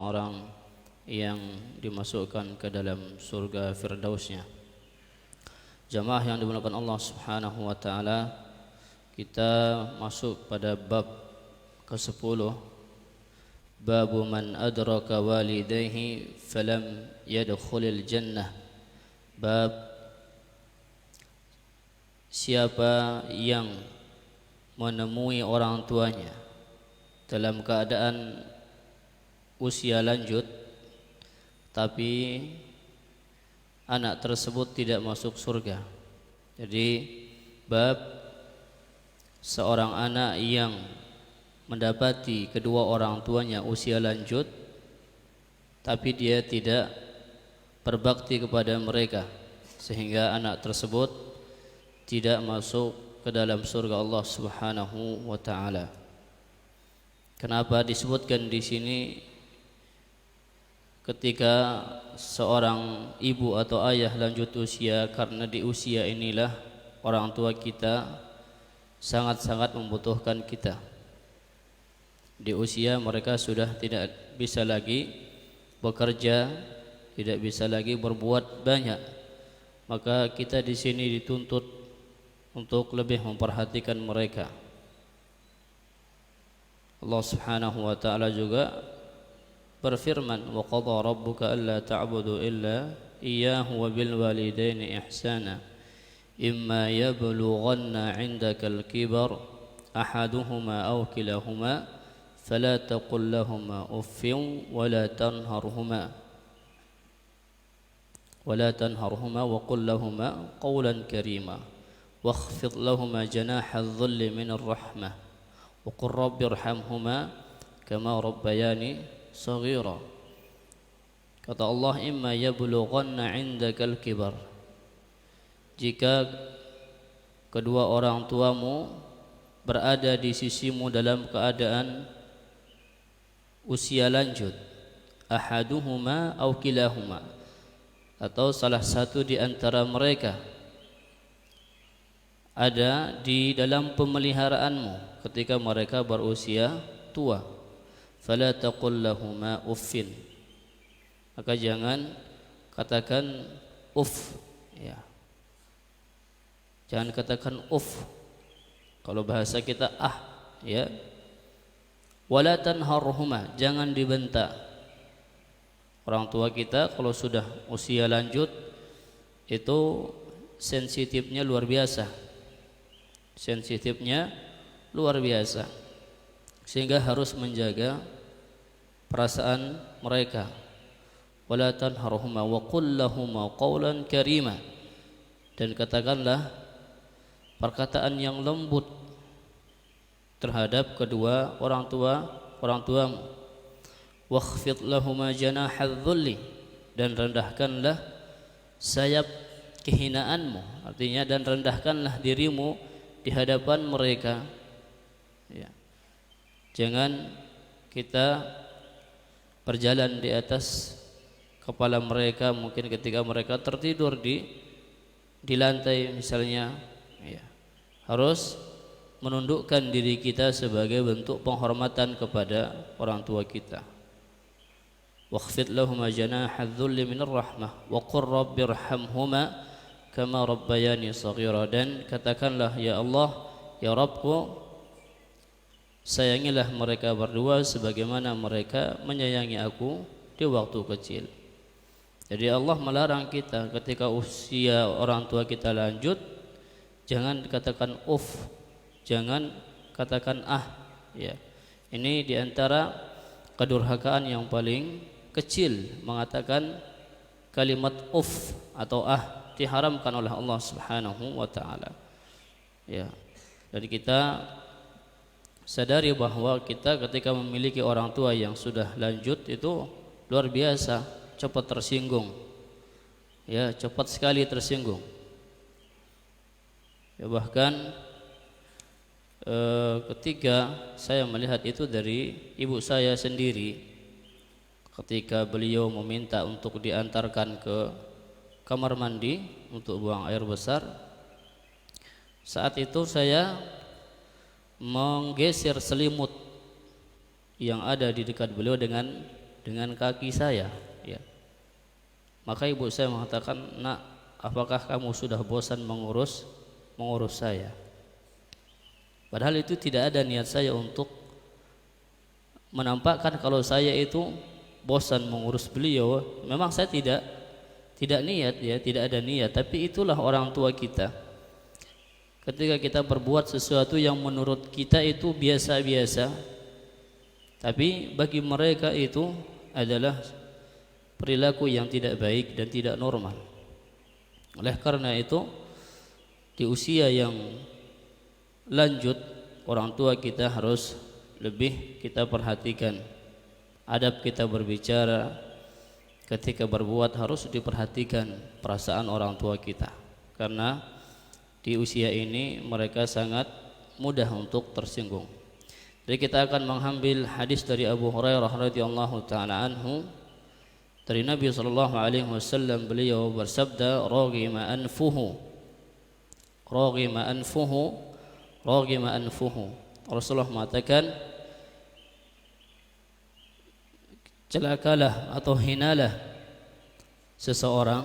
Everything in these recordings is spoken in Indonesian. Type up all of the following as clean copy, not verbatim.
orang yang dimasukkan ke dalam surga firdausnya. Jamaah yang dimuliakan Allah Subhanahu wa taala, kita masuk pada bab ke-10, bab man adraka walidayhi falam yadkhulil jannah. Bab siapa yang menemui orang tuanya dalam keadaan usia lanjut tapi anak tersebut tidak masuk surga. Jadi bab seorang anak yang mendapati kedua orang tuanya usia lanjut tapi dia tidak berbakti kepada mereka sehingga anak tersebut tidak masuk ke dalam surga Allah Subhanahu wa taala. Kenapa disebutkan di sini ketika seorang ibu atau ayah lanjut usia? Karena di usia inilah orang tua kita sangat-sangat membutuhkan kita. Di usia mereka sudah tidak bisa lagi bekerja, tidak bisa lagi berbuat banyak. Maka kita di sini dituntut untuk lebih memperhatikan mereka. Allah Subhanahu wa taala juga berfirman, wa qadha rabbuka alla ta'budu illa iyyahu wa bil walidaini ihsana imma yablughanna 'indakal kibar ahaduhuma aw kilahuma fala taqul lahumā uffin wa la tanharhumā wa qul lahumā qawlan karīmā wakhfid lahumā janāha adh-dhilli minar rahmah wa qur rabbi irhamhumā kamā rabbayānī saghira. Kata Allah, imma yablughanna 'indakal kibar, jika kedua orang tuamu berada di sisimu dalam keadaan usia lanjut, ahaduhuma aw kilahuma, atau salah satu di antara mereka ada di dalam pemeliharaanmu ketika mereka berusia tua, fala taqul lahumā uffin, maka jangan katakan uff, ya. Jangan katakan uff. Kalau bahasa kita ya. Wala tanharhumā, jangan dibentak. Orang tua kita kalau sudah usia lanjut itu sensitifnya luar biasa. Sensitifnya luar biasa. Sehingga harus menjaga perasaan mereka. Wala tanharhumā wa qul lahumā qawlan karīmā, dan katakanlah perkataan yang lembut terhadap kedua orang tuamu. Wakhfid lahumā janāha adh-dhilli, dan rendahkanlah sayap kehinaanmu, artinya dan rendahkanlah dirimu di hadapan mereka, ya. Jangan kita berjalan di atas kepala mereka, mungkin ketika mereka tertidur di lantai misalnya, ya. Harus menundukkan diri kita sebagai bentuk penghormatan kepada orang tua kita. Wakhfid lahumā janāha adh-dhilli minar rahmah wa qur rabbi irhamhumā kamā rabbayānī shaghīrā, dan katakanlah, ya Allah, ya Rabbku, sayangilah mereka berdua sebagaimana mereka menyayangi aku di waktu kecil. Jadi Allah melarang kita ketika usia orang tua kita lanjut, jangan katakan uff, jangan katakan ya. Ini diantara kedurhakaan yang paling kecil, mengatakan kalimat uff atau diharamkan oleh Allah Subhanahu wa taala. Ya. Jadi kita sadari bahwa kita ketika memiliki orang tua yang sudah lanjut itu luar biasa cepat tersinggung, ya, cepat sekali tersinggung, ya. Bahkan ketika saya melihat itu dari ibu saya sendiri, ketika beliau meminta untuk diantarkan ke kamar mandi untuk buang air besar, saat itu saya menggeser selimut yang ada di dekat beliau dengan dengan kaki saya, ya. Maka ibu saya mengatakan, "Nak, apakah kamu sudah bosan mengurus saya?" Padahal itu tidak ada niat saya untuk menampakkan kalau saya itu bosan mengurus beliau. Memang saya tidak niat, ya, tidak ada niat. Tapi itulah orang tua kita. Ketika kita berbuat sesuatu yang menurut kita itu biasa-biasa, tapi bagi mereka itu adalah perilaku yang tidak baik dan tidak normal. Oleh karena itu, di usia yang lanjut, orang tua kita harus lebih kita perhatikan. Adab kita berbicara, ketika berbuat harus diperhatikan perasaan orang tua kita. Karena di usia ini mereka sangat mudah untuk tersinggung. Jadi kita akan mengambil hadis dari Abu Hurairah radhiyallahu taala anhu. Dari Nabi sallallahu alaihi wasallam, beliau bersabda, "Raghima anfuhu, raghima anfuhu, raghima anfuhu." Rasulullah mengatakan, celakalah atau hinalah seseorang,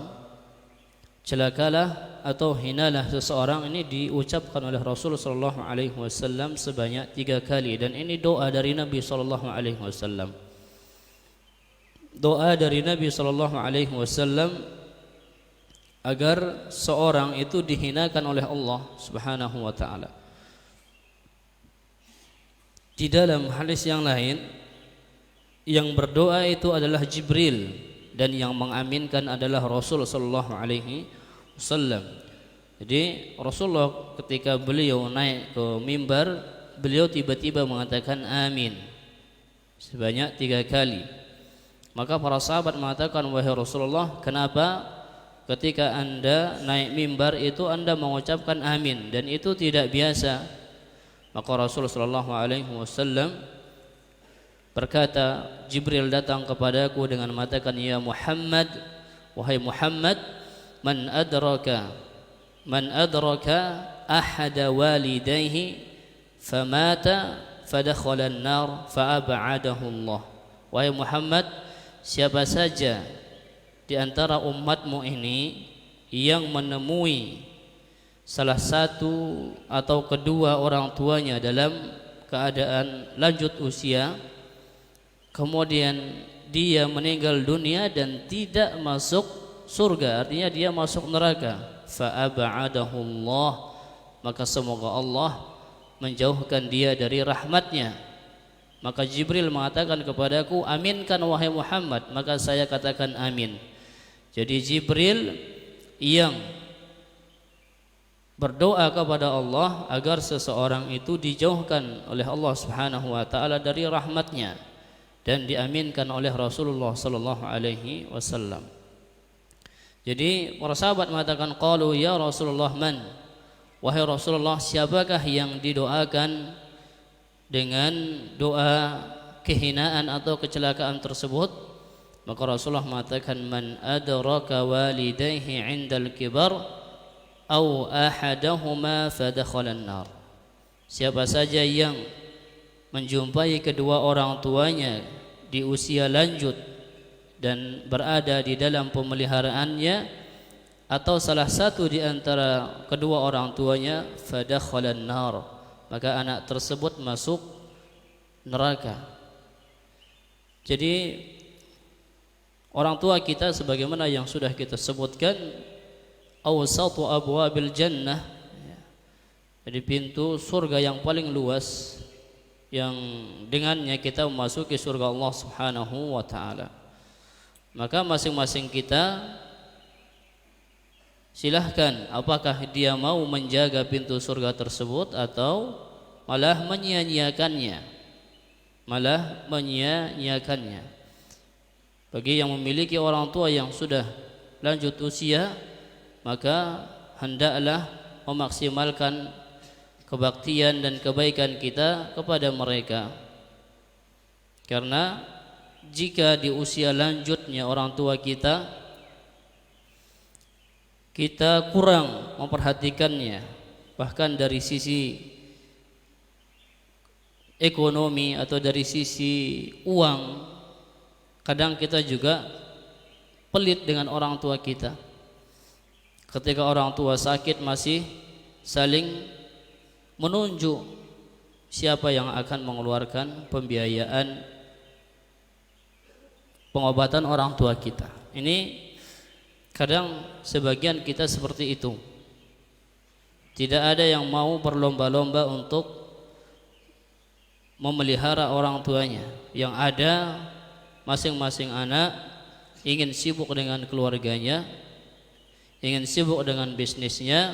celakalah atau hinalah seseorang. Ini diucapkan oleh Rasul sallallahu alaihi wasallam sebanyak 3 kali, dan ini doa dari Nabi sallallahu alaihi wasallam. Doa dari Nabi sallallahu alaihi wasallam agar seorang itu dihinakan oleh Allah Subhanahu wa taala. Di dalam hadis yang lain, yang berdoa itu adalah Jibril dan yang mengaminkan adalah Rasul sallallahu alaihi wasallam. Jadi Rasulullah ketika beliau naik ke mimbar, beliau tiba-tiba mengatakan amin sebanyak 3 kali. Maka para sahabat mengatakan, "Wahai Rasulullah, kenapa ketika Anda naik mimbar itu Anda mengucapkan amin, dan itu tidak biasa?" Maka Rasulullah sallallahu alaihi wasallam berkata, "Jibril datang kepadaku dengan mengatakan, ya Muhammad, wahai Muhammad, man adraka ahada walidayhi famata fadakhala an-nar fa'ab'adahu Allah." Wahai Muhammad, siapa saja di antara umatmu ini yang menemui salah satu atau kedua orang tuanya dalam keadaan lanjut usia, kemudian dia meninggal dunia dan tidak masuk surga, artinya dia masuk neraka, fa'ab'adahu Allah, maka semoga Allah menjauhkan dia dari rahmatnya. Maka Jibril mengatakan kepadaku, aminkan wahai Muhammad, maka saya katakan amin. Jadi Jibril yang berdoa kepada Allah agar seseorang itu dijauhkan oleh Allah Subhanahu wa taala dari rahmatnya, dan diaminkan oleh Rasulullah sallallahu alaihi wasallam. Jadi para sahabat mengatakan, qalu ya Rasulullah man, wahai Rasulullah, siapakah yang didoakan dengan doa kehinaan atau kecelakaan tersebut? Maka Rasulullah mengatakan, man adraka walidayhi 'indal kibar aw ahadahuma fadakhala an-nar. Siapa saja yang menjumpai kedua orang tuanya di usia lanjut dan berada di dalam pemeliharaannya, atau salah satu di antara kedua orang tuanya, fadakhala an-nar, maka anak tersebut masuk neraka. Jadi orang tua kita sebagaimana yang sudah kita sebutkan, awsatu abwabil jannah, jadi pintu surga yang paling luas yang dengannya kita memasuki surga Allah Subhanahu wa taala. Maka masing-masing kita silahkan apakah dia mau menjaga pintu surga tersebut atau malah menyia-nyiakannya. Bagi yang memiliki orang tua yang sudah lanjut usia, maka hendaklah memaksimalkan kebaktian dan kebaikan kita kepada mereka. Karena jika di usia lanjutnya orang tua kita kurang memperhatikannya, bahkan dari sisi ekonomi atau dari sisi uang, Kadang kita juga pelit dengan orang tua kita. Ketika orang tua sakit masih saling menunjuk siapa yang akan mengeluarkan pembiayaan pengobatan orang tua kita. Ini kadang sebagian kita seperti itu. Tidak ada yang mau berlomba-lomba untuk memelihara orang tuanya. Yang ada masing-masing anak ingin sibuk dengan keluarganya, ingin sibuk dengan bisnisnya.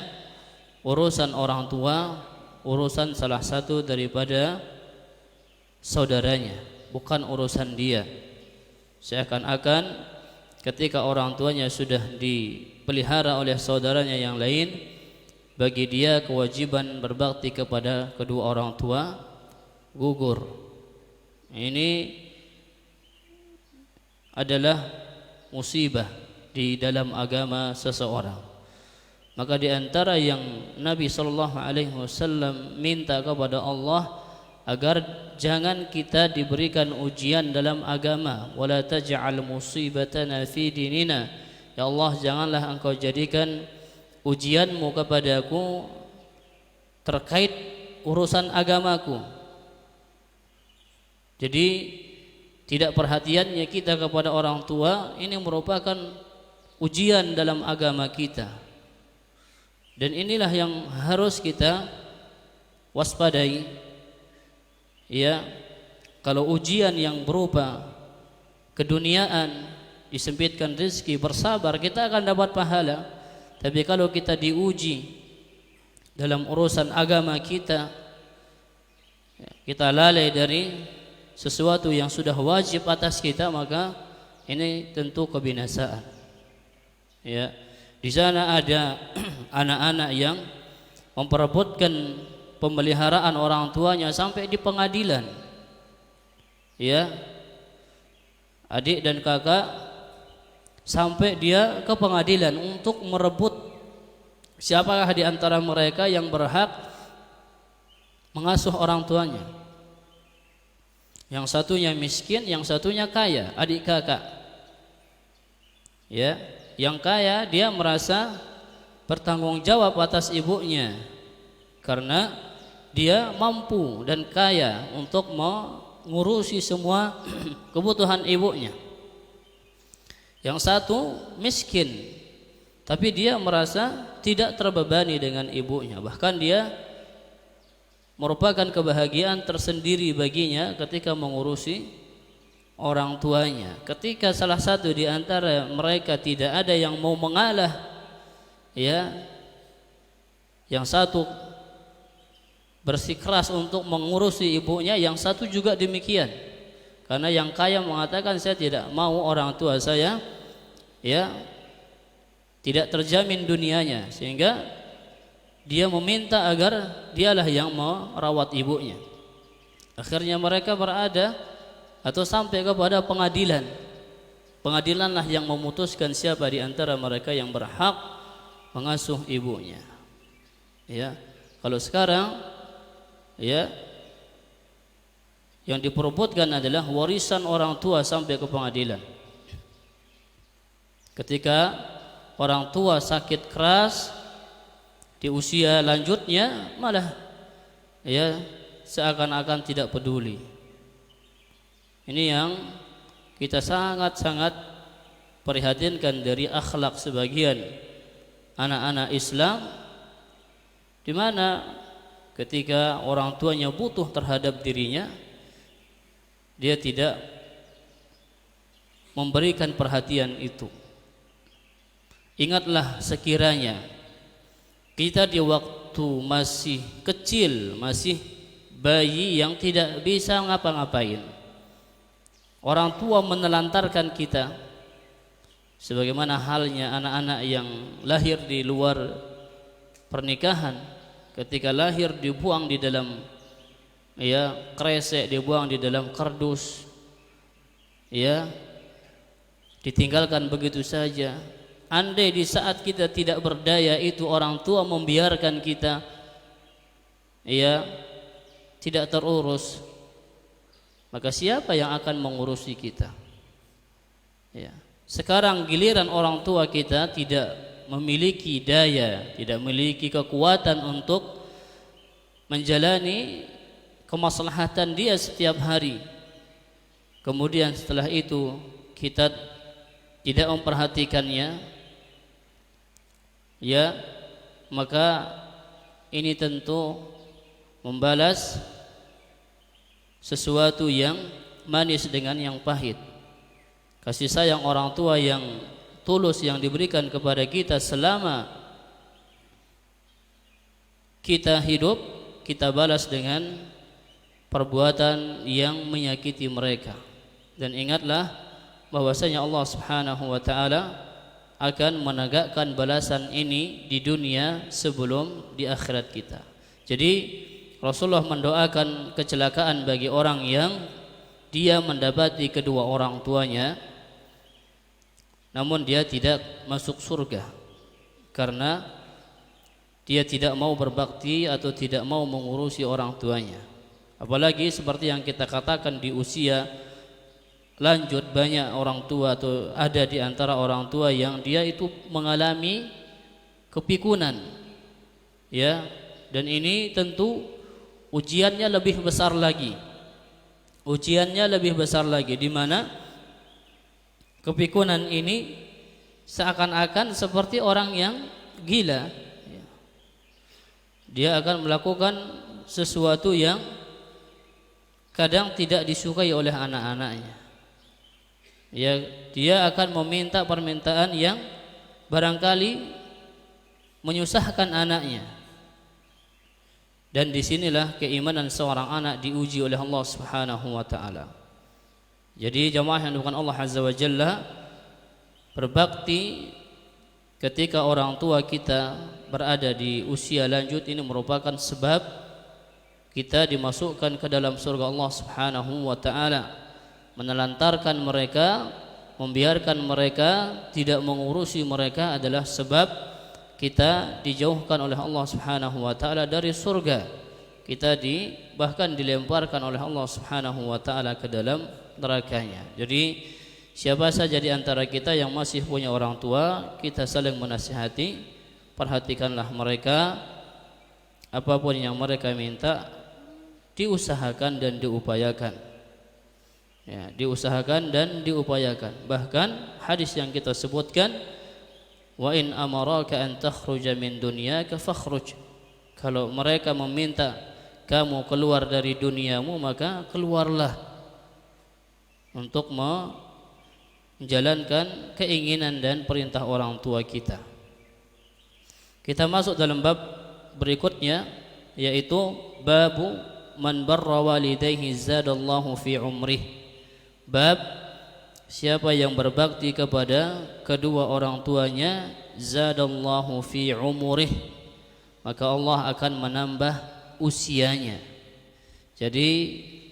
Urusan orang tua, urusan salah satu daripada saudaranya, bukan urusan dia. Seakan-akan ketika orang tuanya sudah dipelihara oleh saudaranya yang lain, bagi dia kewajiban berbakti kepada kedua orang tua gugur. Ini adalah musibah di dalam agama seseorang. Maka di antara yang Nabi SAW minta kepada Allah agar jangan kita diberikan ujian dalam agama. Wala taj'al musibatana fi dinina. Ya Allah, janganlah engkau jadikan ujianmu kepadaku terkait urusan agamaku. Jadi tidak perhatiannya kita kepada orang tua ini merupakan ujian dalam agama kita. Dan inilah yang harus kita waspadai. Ya, kalau ujian yang berupa keduniaan, disempitkan rezeki, bersabar, kita akan dapat pahala. Tapi kalau kita diuji dalam urusan agama kita, kita lalai dari sesuatu yang sudah wajib atas kita, maka ini tentu kebinasaan. Ya, di sana ada anak-anak yang memperebutkan pemeliharaan orang tuanya sampai di pengadilan. Ya, adik dan kakak sampai dia ke pengadilan untuk merebut siapakah di antara mereka yang berhak mengasuh orang tuanya. Yang satunya miskin, yang satunya kaya, adik kakak. Ya, yang kaya dia merasa bertanggung jawab atas ibunya karena dia mampu dan kaya untuk mengurusi semua kebutuhan ibunya. Yang satu miskin, tapi dia merasa tidak terbebani dengan ibunya. Bahkan dia merupakan kebahagiaan tersendiri baginya ketika mengurusi orang tuanya. Ketika salah satu di antara mereka tidak ada yang mau mengalah, ya, yang satu bersikeras untuk mengurusi ibunya, yang satu juga demikian. Karena yang kaya mengatakan saya tidak mau orang tua saya, ya, tidak terjamin dunianya, sehingga dia meminta agar dialah yang merawat ibunya. Akhirnya mereka berada atau sampai kepada pengadilan. Pengadilanlah yang memutuskan siapa di antara mereka yang berhak mengasuh ibunya. Ya, kalau sekarang, ya, yang diperebutkan adalah warisan orang tua sampai ke pengadilan. Ketika orang tua sakit keras di usia lanjutnya, malah ya seakan-akan tidak peduli. Ini yang kita sangat-sangat prihatinkan dari akhlak sebagian anak-anak Islam, di mana ketika orang tuanya butuh terhadap dirinya, dia tidak memberikan perhatian itu. Ingatlah sekiranya kita di waktu masih kecil, masih bayi yang tidak bisa ngapa-ngapain, orang tua menelantarkan kita, sebagaimana halnya anak-anak yang lahir di luar pernikahan, ketika lahir dibuang di dalam, ya, kresek, dibuang di dalam kardus, ya, ditinggalkan begitu saja. Andai di saat kita tidak berdaya itu orang tua membiarkan kita, ya, tidak terurus, maka siapa yang akan mengurusi kita? Ya. Sekarang giliran orang tua kita tidak memiliki daya, tidak memiliki kekuatan untuk menjalani kemaslahatan dia setiap hari. Kemudian setelah itu kita tidak memperhatikannya, ya, maka ini tentu membalas sesuatu yang manis dengan yang pahit. Kasih sayang orang tua yang tulus yang diberikan kepada kita selama kita hidup, kita balas dengan perbuatan yang menyakiti mereka. Dan ingatlah bahwasanya Allah Subhanahu wa taala akan menegakkan balasan ini di dunia sebelum di akhirat kita. Jadi Rasulullah mendoakan kecelakaan bagi orang yang dia mendapati kedua orang tuanya namun dia tidak masuk surga karena dia tidak mau berbakti atau tidak mau mengurusi orang tuanya. Apalagi seperti yang kita katakan di usia lanjut, banyak orang tua atau ada di antara orang tua yang dia itu mengalami kepikunan, ya, dan ini tentu ujiannya lebih besar lagi. Ujiannya lebih besar lagi di mana kepikunan ini seakan-akan seperti orang yang gila. Dia akan melakukan sesuatu yang kadang tidak disukai oleh anak-anaknya. Ya, dia akan meminta permintaan yang barangkali menyusahkan anaknya. Dan disinilah keimanan seorang anak diuji oleh Allah Subhanahu wa taala. Jadi jamaah yang dimuliakan Allah Azza wa Jalla, berbakti ketika orang tua kita berada di usia lanjut ini merupakan sebab kita dimasukkan ke dalam surga Allah Subhanahu wa taala. Menelantarkan mereka, membiarkan mereka, tidak mengurusi mereka adalah sebab kita dijauhkan oleh Allah Subhanahu wa taala dari surga. Kita bahkan dilemparkan oleh Allah Subhanahu wa taala ke dalam nerakanya. Jadi siapa saja di antara kita yang masih punya orang tua, kita saling menasihati, perhatikanlah mereka, apapun yang mereka minta diusahakan dan diupayakan. Ya, diusahakan dan diupayakan. Bahkan hadis yang kita sebutkan, wa in amaraka an takhruja min dunyaka fakhruj. Kalau mereka meminta kamu keluar dari duniamu, maka keluarlah untuk menjalankan keinginan dan perintah orang tua kita. Kita masuk dalam bab berikutnya, yaitu babu man barra walidayhi zadallahu fi umrih. Bab siapa yang berbakti kepada kedua orang tuanya, zadallahu fi umrih, maka Allah akan menambah usianya. Jadi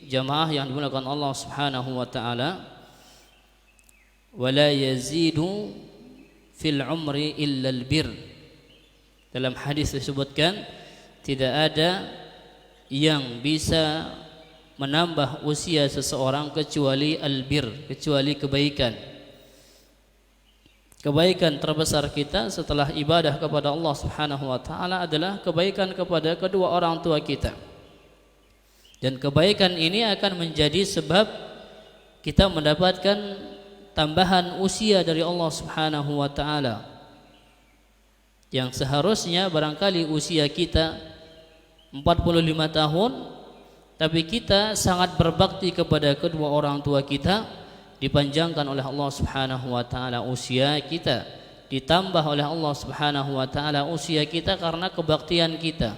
jamaah yang dimuliakan Allah Subhanahu wa taala, wala yazidu fil umri illa al bir. Dalam hadis disebutkan tidak ada yang bisa menambah usia seseorang kecuali al-bir, kecuali kebaikan. Kebaikan terbesar kita setelah ibadah kepada Allah Subhanahu wa taala adalah kebaikan kepada kedua orang tua kita. Dan kebaikan ini akan menjadi sebab kita mendapatkan tambahan usia dari Allah Subhanahu wa taala. Yang seharusnya barangkali usia kita 45 tahun, tapi kita sangat berbakti kepada kedua orang tua kita, dipanjangkan oleh Allah Subhanahu wa taala usia kita, ditambah oleh Allah Subhanahu wa taala usia kita karena kebaktian kita,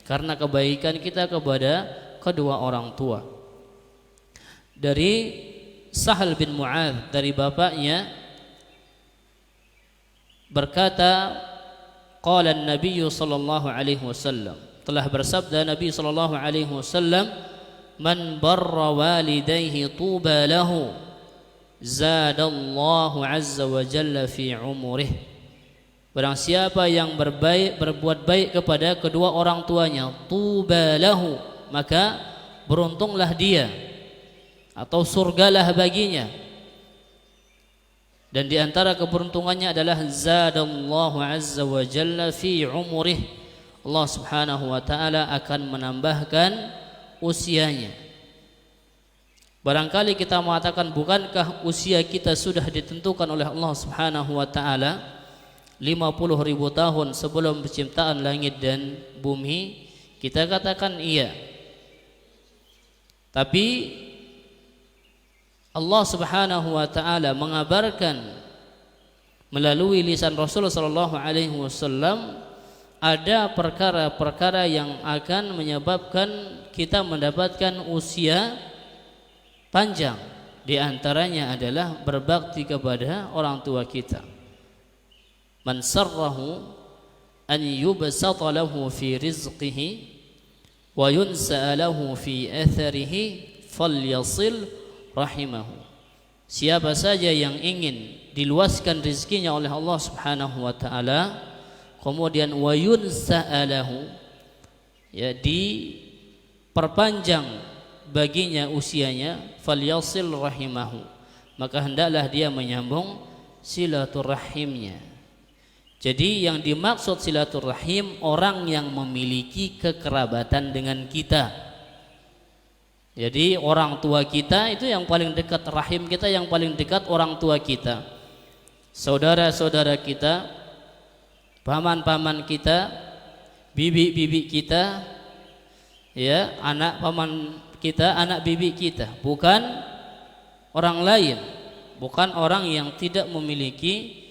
karena kebaikan kita kepada kedua orang tua. Dari Sahal bin Mu'adz, dari bapaknya, berkata, qala an-nabiy sallallahu alaihi wasallam, telah bersabda Nabi sallallahu alaihi wasallam, man barra walidayhi tuba lahu zadallahu azza wa jalla fi umurih. Barang siapa yang berbuat baik kepada kedua orang tuanya, tuba lahu, maka beruntunglah dia atau surgalah baginya. Dan di antara keberuntungannya adalah zadallahu azza wa jalla fi umurih. Allah Subhanahu wa taala akan menambahkan usianya. Barangkali kita mengatakan, bukankah usia kita sudah ditentukan oleh Allah Subhanahu wa taala 50.000 tahun sebelum penciptaan langit dan bumi? Kita katakan iya. Tapi Allah Subhanahu wa taala mengabarkan melalui lisan Rasulullah sallallahu alaihi wasallam ada perkara-perkara yang akan menyebabkan kita mendapatkan usia panjang. Di antaranya adalah berbakti kepada orang tua kita. Man sarrahu an yubsata lahu fi rizqihi wa yunsa lahu fi atharihi falyasil rahimahu. Siapa saja yang ingin diluaskan rezekinya oleh Allah Subhanahu wa taala, kemudian wa yunsa'alahu, ya, diperpanjang baginya usianya, falyasil rahimahu, maka hendaklah dia menyambung silaturahimnya. Jadi yang dimaksud silaturahim orang yang memiliki kekerabatan dengan kita. Jadi orang tua kita itu yang paling dekat, rahim kita yang paling dekat orang tua kita, saudara-saudara kita, paman-paman kita, bibi-bibi kita, ya, anak paman kita, anak bibi kita, bukan orang lain, bukan orang yang tidak memiliki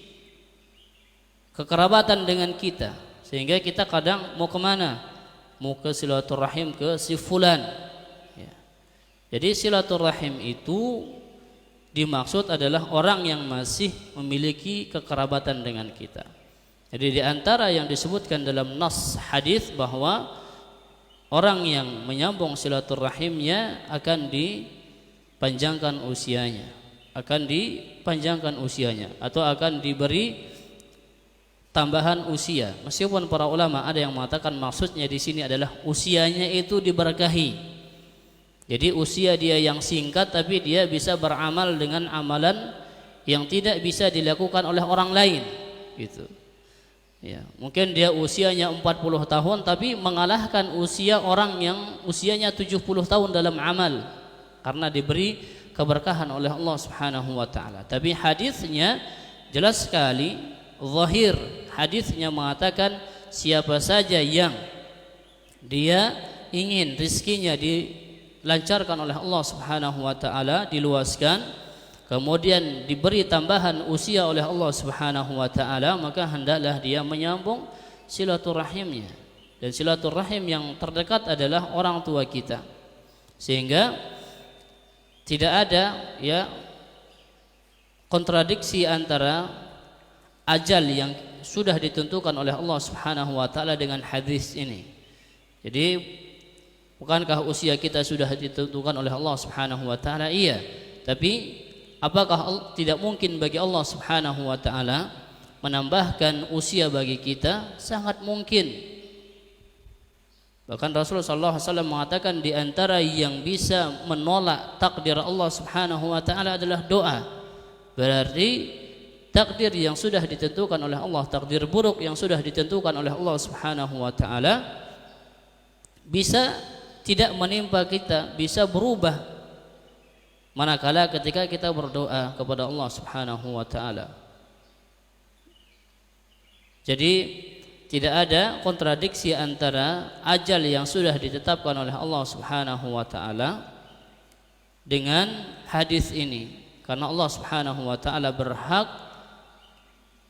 kekerabatan dengan kita, sehingga kita kadang mau kemana, mau ke silaturahim ke si fulan. Jadi silaturahim itu dimaksud adalah orang yang masih memiliki kekerabatan dengan kita. Jadi di antara yang disebutkan dalam nas hadis bahwa orang yang menyambung silaturahimnya akan dipanjangkan usianya, atau akan diberi tambahan usia. Meskipun para ulama ada yang mengatakan maksudnya di sini adalah usianya itu diberkahi. Jadi usia dia yang singkat tapi dia bisa beramal dengan amalan yang tidak bisa dilakukan oleh orang lain, gitu. Ya, mungkin dia usianya 40 tahun tapi mengalahkan usia orang yang usianya 70 tahun dalam amal karena diberi keberkahan oleh Allah Subhanahu wa taala. Tapi hadisnya jelas sekali, zahir hadisnya mengatakan siapa saja yang dia ingin rezekinya dilancarkan oleh Allah Subhanahu wa taala, diluaskan, kemudian diberi tambahan usia oleh Allah Subhanahu wa taala, maka hendaklah dia menyambung silaturahimnya. Dan silaturahim yang terdekat adalah orang tua kita. Sehingga tidak ada, ya, kontradiksi antara ajal yang sudah ditentukan oleh Allah Subhanahu wa taala dengan hadis ini. Jadi bukankah usia kita sudah ditentukan oleh Allah Subhanahu wa taala? Iya. Tapi apakah tidak mungkin bagi Allah Subhanahu wa taala menambahkan usia bagi kita? Sangat mungkin. Bahkan Rasulullah sallallahu alaihi wasallam mengatakan di antara yang bisa menolak takdir Allah Subhanahu wa taala adalah doa. Berarti takdir yang sudah ditentukan oleh Allah, takdir buruk yang sudah ditentukan oleh Allah Subhanahu wa taala bisa tidak menimpa kita, bisa berubah manakala ketika kita berdoa kepada Allah Subhanahu wa taala. Jadi tidak ada kontradiksi antara ajal yang sudah ditetapkan oleh Allah Subhanahu wa taala dengan hadis ini, karena Allah Subhanahu wa taala berhak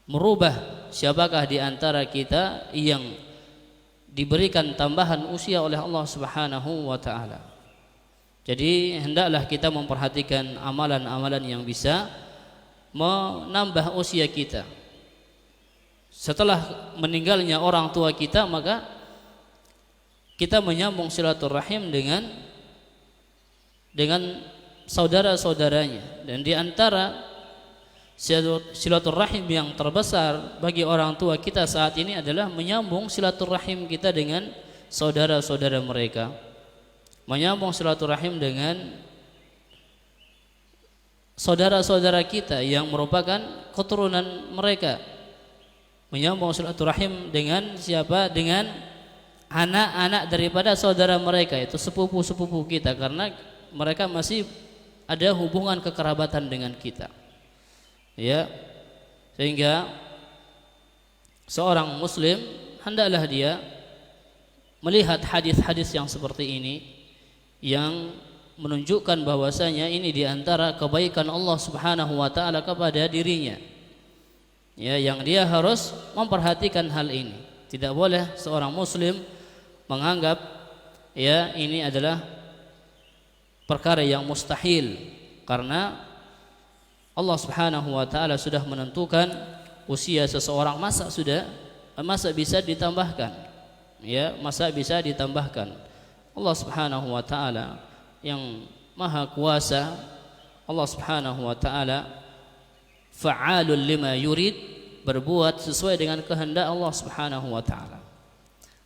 merubah siapakah di antara kita yang diberikan tambahan usia oleh Allah Subhanahu wa taala. Jadi hendaklah kita memperhatikan amalan-amalan yang bisa menambah usia kita. Setelah meninggalnya orang tua kita, maka kita menyambung silaturahim dengan saudara-saudaranya. Dan di antara silaturahim yang terbesar bagi orang tua kita saat ini adalah menyambung silaturahim kita dengan saudara-saudara mereka, menyambung silaturahim dengan saudara-saudara kita yang merupakan keturunan mereka, menyambung silaturahim dengan siapa? Dengan anak-anak daripada saudara mereka, itu sepupu-sepupu kita, karena mereka masih ada hubungan kekerabatan dengan kita. Ya, sehingga seorang muslim hendaklah dia melihat hadis-hadis yang seperti ini yang menunjukkan bahwasanya ini diantara kebaikan Allah Subhanahu wa taala kepada dirinya. Ya, yang dia harus memperhatikan hal ini. Tidak boleh seorang muslim menganggap ya ini adalah perkara yang mustahil, karena Allah Subhanahu wa taala sudah menentukan usia seseorang, masa bisa ditambahkan. Ya, masa bisa ditambahkan. Allah Subhanahu wa taala yang maha kuasa, Allah Subhanahu wa taala fa'alul lima yurid, berbuat sesuai dengan kehendak Allah Subhanahu wa taala.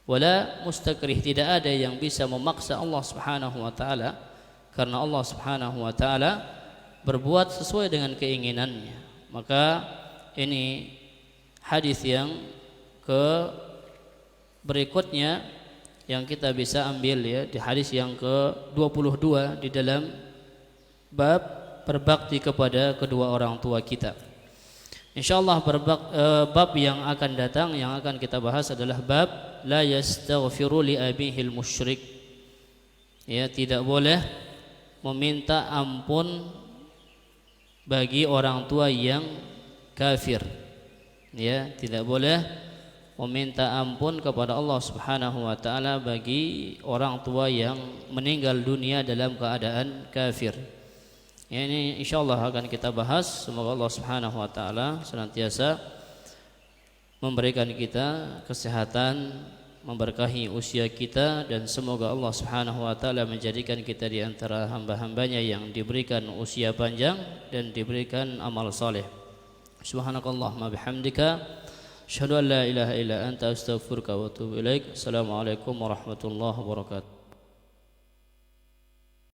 Wala mustakrih, tidak ada yang bisa memaksa Allah Subhanahu wa taala, karena Allah Subhanahu wa taala berbuat sesuai dengan keinginannya. Maka ini hadis yang berikutnya yang kita bisa ambil, ya, di hadis yang ke-22 di dalam bab berbakti kepada kedua orang tua kita. Insyaallah bab yang akan datang yang akan kita bahas adalah bab la yastaghfiru li abihil musyrik. Ya, tidak boleh meminta ampun bagi orang tua yang kafir. Ya, tidak boleh meminta ampun kepada Allah Subhanahu wa taala bagi orang tua yang meninggal dunia dalam keadaan kafir. Ya, ini insyaallah akan kita bahas. Semoga Allah Subhanahu wa taala senantiasa memberikan kita kesehatan, memberkahi usia kita, dan semoga Allah Subhanahu wa taala menjadikan kita di antara hamba-hambanya yang diberikan usia panjang dan diberikan amal saleh. Subhanakallahumma bihamdika asyhadu an la ilaha illa anta astaghfiruka wa atubu ilaik. Assalamualaikum warahmatullahi wabarakatuh.